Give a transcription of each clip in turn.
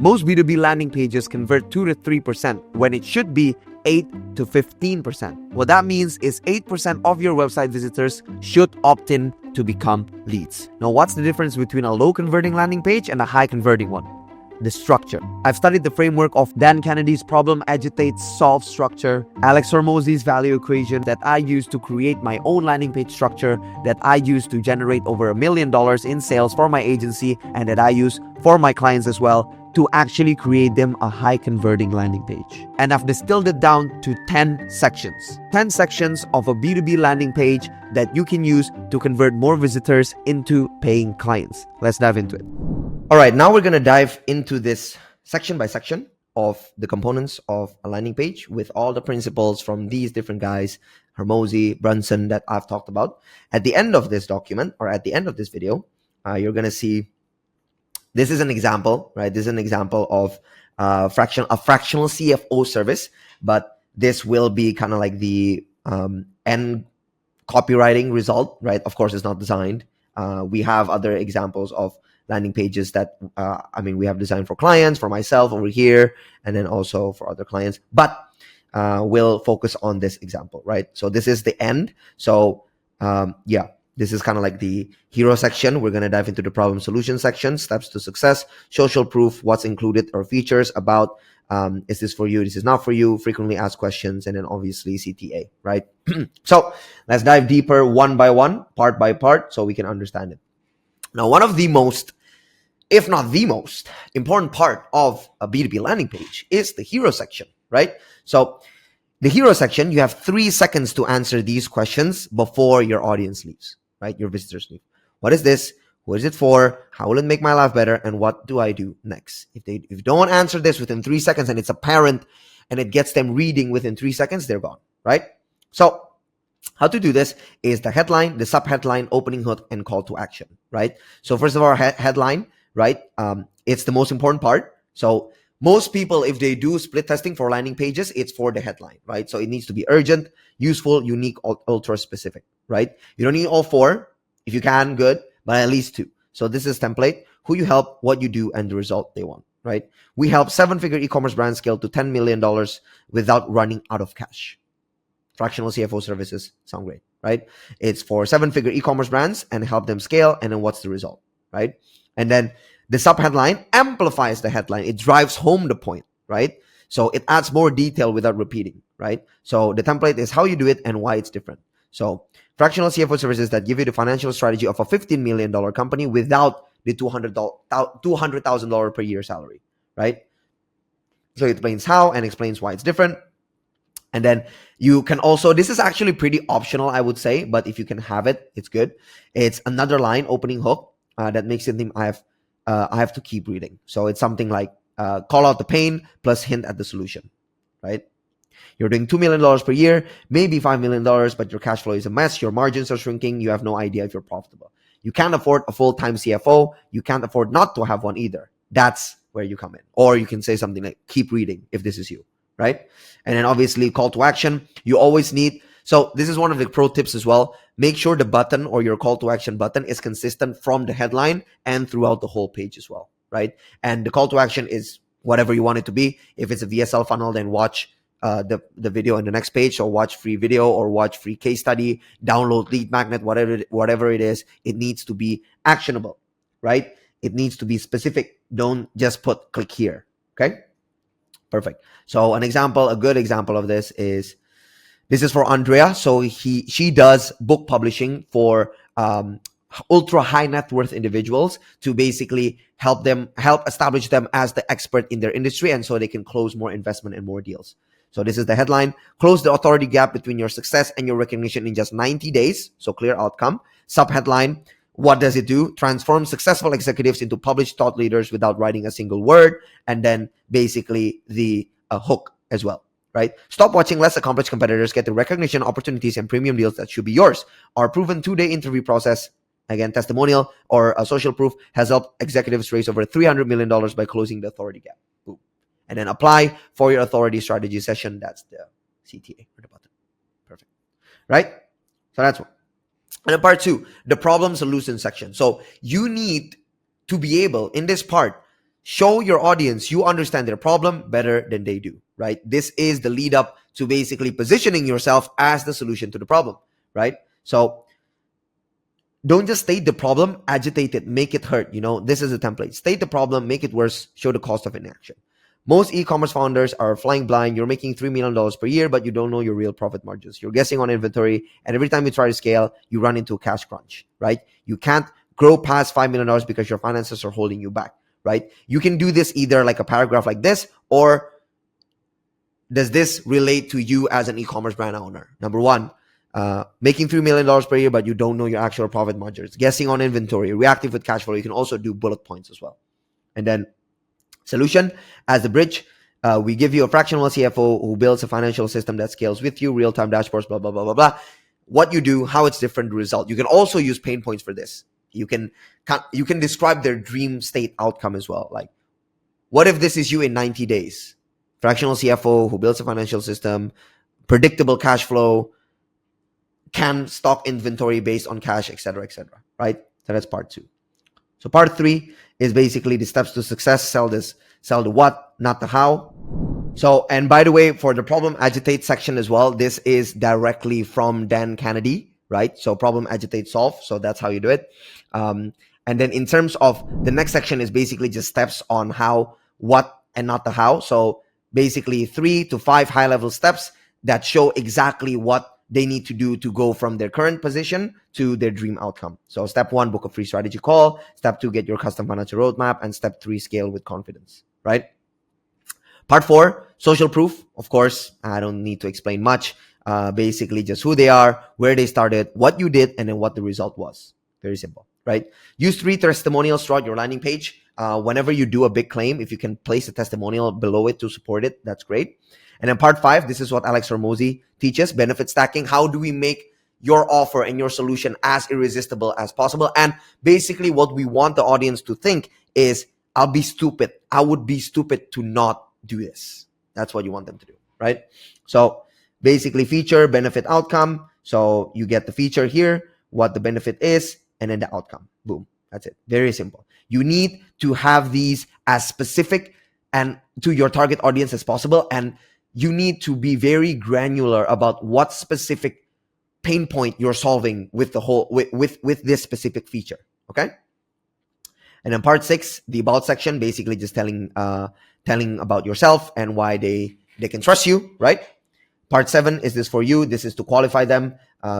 Most B2B landing pages convert 2 to 3% when it should be 8 to 15%. What that means is 8% of your website visitors should opt in to become leads. Now, what's the difference between a low converting landing page and a high converting one? The structure. I've studied the framework of Dan Kennedy's problem, agitate, solve structure, Alex Hormozi's value equation that I use to create my own landing page structure that I use to generate over $1 million in sales for my agency and that I use for my clients as well to actually create them a high converting landing page. And I've distilled it down to 10 sections. 10 sections of a B2B landing page that you can use to convert more visitors into paying clients. Let's dive into it. All right, now we're going to dive into this section by section of the components of a landing page with all the principles from these different guys, Hormozi, Brunson, that I've talked about. At the end of this document or at the end of this video, you're going to see this is an example, right? This is an example of a fractional CFO service, but this will be kind of like the end copywriting result, right? Of course, it's not designed. We have other examples of landing pages that, we have designed for clients, for myself over here, and then also for other clients, but we'll focus on this example, right? So this is the end. So this is kind of like the hero section. We're going to dive into the problem solution section, steps to success, social proof, what's included or features about, is this for you? This is not for you, frequently asked questions, and then obviously CTA, right? So let's dive deeper one by one, part by part, so we can understand it. Now, one of the most, if not the most important part of a B2B landing page is the hero section, right? So the hero section, you have 3 seconds to answer these questions before your audience leaves, right? Your visitors leave. What is this? Who is it for? How will it make my life better? And what do I do next? If you don't answer this within 3 seconds and it's apparent and it gets them reading within 3 seconds, they're gone, right? So how to do this is the headline, the subheadline, opening hook, and call to action, right? So first of all, headline, right? It's the most important part. So most people, if they do split testing for landing pages, it's for the headline, right? So it needs to be urgent, useful, unique, ultra specific, right? You don't need all 4. If you can, good, but at least 2. So this is template, who you help, what you do, and the result they want, right? We help 7-figure e-commerce brands scale to $10 million without running out of cash. Fractional CFO services sound great, right? It's for 7-figure e-commerce brands and help them scale. And then what's the result, right? And then the subheadline amplifies the headline. It drives home the point, right? So it adds more detail without repeating, right? So the template is how you do it and why it's different. So fractional CFO services that give you the financial strategy of a $15 million company without the $200,000 per year salary, right? So it explains how and explains why it's different. And then you can also, this is actually pretty optional, I would say, but if you can have it, it's good. It's another line, opening hook, that makes it think I have to keep reading. So it's something like call out the pain plus hint at the solution, right? You're doing $2 million per year, maybe $5 million, but your cash flow is a mess. Your margins are shrinking. You have no idea if you're profitable. You can't afford a full-time CFO. You can't afford not to have one either. That's where you come in. Or you can say something like keep reading if this is you, right? And then obviously call to action. You always need, so this is one of the pro tips as well. Make sure the button or your call to action button is consistent from the headline and throughout the whole page as well, right? And the call to action is whatever you want it to be. If it's a VSL funnel, then watch the video in the next page, or watch free video, or watch free case study, download lead magnet, whatever it is. It needs to be actionable, right? It needs to be specific. Don't just put click here, okay? Perfect. So a good example of this is for Andrea. So she does book publishing for ultra high net worth individuals to basically help establish them as the expert in their industry, and so they can close more investment and more deals. So this is the headline: close the authority gap between your success and your recognition in just 90 days. So clear outcome. Subheadline: what does it do? Transform successful executives into published thought leaders without writing a single word. And then basically the hook as well, right? Stop watching less accomplished competitors get the recognition, opportunities, and premium deals that should be yours. Our proven 2-day interview process, again, testimonial or a social proof, has helped executives raise over $300 million by closing the authority gap. Boom. And then apply for your authority strategy session. That's the CTA or the button. Perfect. Right? So that's one. And then part 2, the problem solution section. So you need to be able, in this part, Show your audience you understand their problem better than they do, right? This is the lead up to basically positioning yourself as the solution to the problem, right? So don't just state the problem, agitate it, make it hurt. This is a template. State the problem, make it worse, show the cost of inaction. Most e-commerce founders are flying blind. You're making $3 million per year, but you don't know your real profit margins. You're guessing on inventory, and every time you try to scale, you run into a cash crunch, right? You can't grow past $5 million because your finances are holding you back, right? You can do this either like a paragraph like this, or does this relate to you as an e-commerce brand owner? Number one, making $3 million per year, but you don't know your actual profit margins. Guessing on inventory, reactive with cash flow. You can also do bullet points as well. And then solution as the bridge. We give you a fractional CFO who builds a financial system that scales with you, real-time dashboards, blah, blah, blah, blah, blah. What you do, how it's different, the result. You can also use pain points for this. You can describe their dream state outcome as well. Like, what if this is you in 90 days? Fractional CFO who builds a financial system, predictable cash flow, can stock inventory based on cash, etc., right? So that's part 2. So part 3 is basically the steps to success. Sell the what, not the how. So, and by the way, for the problem agitate section as well, this is directly from Dan Kennedy, right? So problem agitate solve. So that's how you do it. And then in terms of the next section is basically just steps on how, what, and not the how. So basically 3 to 5 high level steps that show exactly what they need to do to go from their current position to their dream outcome. So step 1, book a free strategy call. Step 2, get your custom financial roadmap. And step 3, scale with confidence, right? Part 4, social proof. Of course, I don't need to explain much. Basically just who they are, where they started, what you did, and then what the result was. Very simple, right? Use 3 testimonials throughout your landing page. Whenever you do a big claim, if you can place a testimonial below it to support it, that's great. And then part 5, this is what Alex Hormozi teaches, benefit stacking. How do we make your offer and your solution as irresistible as possible? And basically what we want the audience to think is, I'll be stupid. I would be stupid to not do this. That's what you want them to do, right? So basically feature, benefit, outcome. So you get the feature here, what the benefit is, and then the outcome. Boom. That's it. Very simple. You need to have these as specific and to your target audience as possible. And you need to be very granular about what specific pain point you're solving with the whole with this specific feature. Okay. And then part 6, the about section, basically just telling about yourself and why they can trust you, right? Part 7 is this for you. This is to qualify them,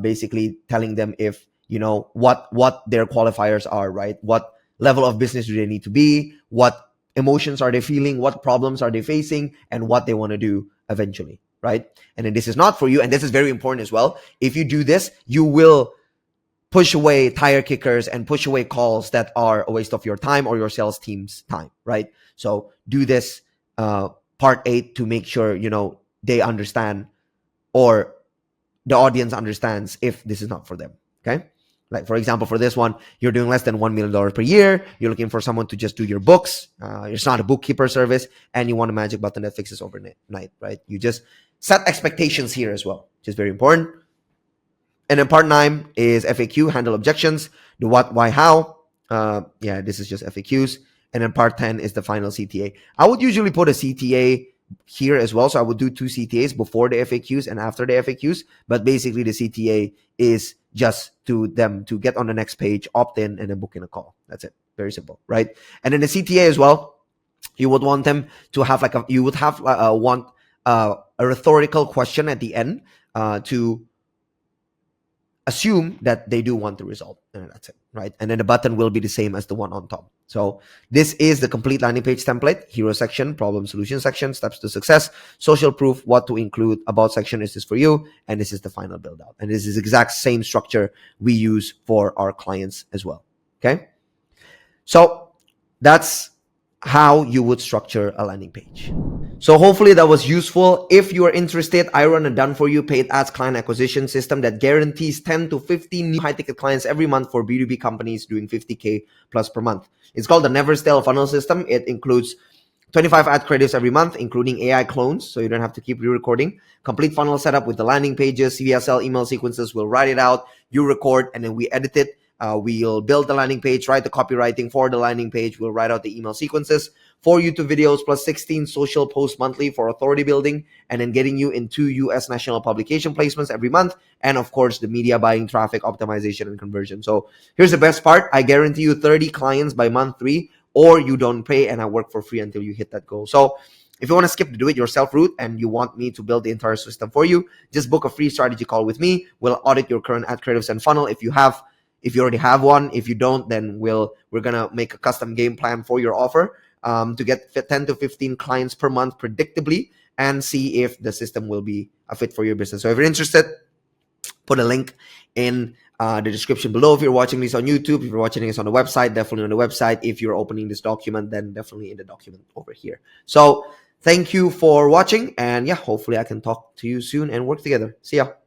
basically telling them if what their qualifiers are, right? What level of business do they need to be? What emotions are they feeling? What problems are they facing? And what they want to do eventually, right? And then this is not for you. And this is very important as well. If you do this, you will push away tire kickers and push away calls that are a waste of your time or your sales team's time, right? So do this part 8 to make sure, they understand or the audience understands if this is not for them, okay? Like, for example, for this one, you're doing less than $1 million per year. You're looking for someone to just do your books. It's not a bookkeeper service, and you want a magic button that fixes overnight, right? You just set expectations here as well, which is very important. And then part 9 is FAQ, handle objections, the what, why, how. This is just FAQs. And then part 10 is the final CTA. I would usually put a CTA here as well. So I would do 2 CTAs before the FAQs and after the FAQs. But basically the CTA is just to them to get on the next page, opt in, and then book in a call. That's it. Very simple, right? And then the CTA as well, you would want them to have want a rhetorical question at the end to assume that they do want the result, and that's it, right? And then the button will be the same as the one on top. So this is the complete landing page template: hero section, problem solution section, steps to success, social proof, what to include, about section is this for you, and this is the final build out. And this is exact same structure we use for our clients as well. Okay, so that's how you would structure a landing page. So hopefully that was useful. If you are interested, I run a done-for-you paid ads client acquisition system that guarantees 10 to 15 new high-ticket clients every month for B2B companies doing 50K plus per month. It's called the Never Stale Funnel System. It includes 25 ad creatives every month, including AI clones, so you don't have to keep re-recording. Complete funnel setup with the landing pages, CVSL email sequences. We'll write it out, you record, and then we edit it. We'll build the landing page, write the copywriting for the landing page. We'll write out the email sequences. 4 YouTube videos plus 16 social posts monthly for authority building, and then getting you into US national publication placements every month, and of course the media buying, traffic optimization, and conversion. So here's the best part. I guarantee you 30 clients by month 3, or you don't pay and I work for free until you hit that goal. So if you want to skip the do-it-yourself route and you want me to build the entire system for you, just book a free strategy call with me. We'll audit your current ad creatives and funnel if you already have one. If you don't, then we're gonna make a custom game plan for your offer to get 10 to 15 clients per month predictably, and see if the system will be a fit for your business. So if you're interested, put a link in the description below. If you're watching this on YouTube, if you're watching this on the website, definitely on the website. If you're opening this document, then definitely in the document over here. So thank you for watching, and yeah, hopefully I can talk to you soon and work together. See ya.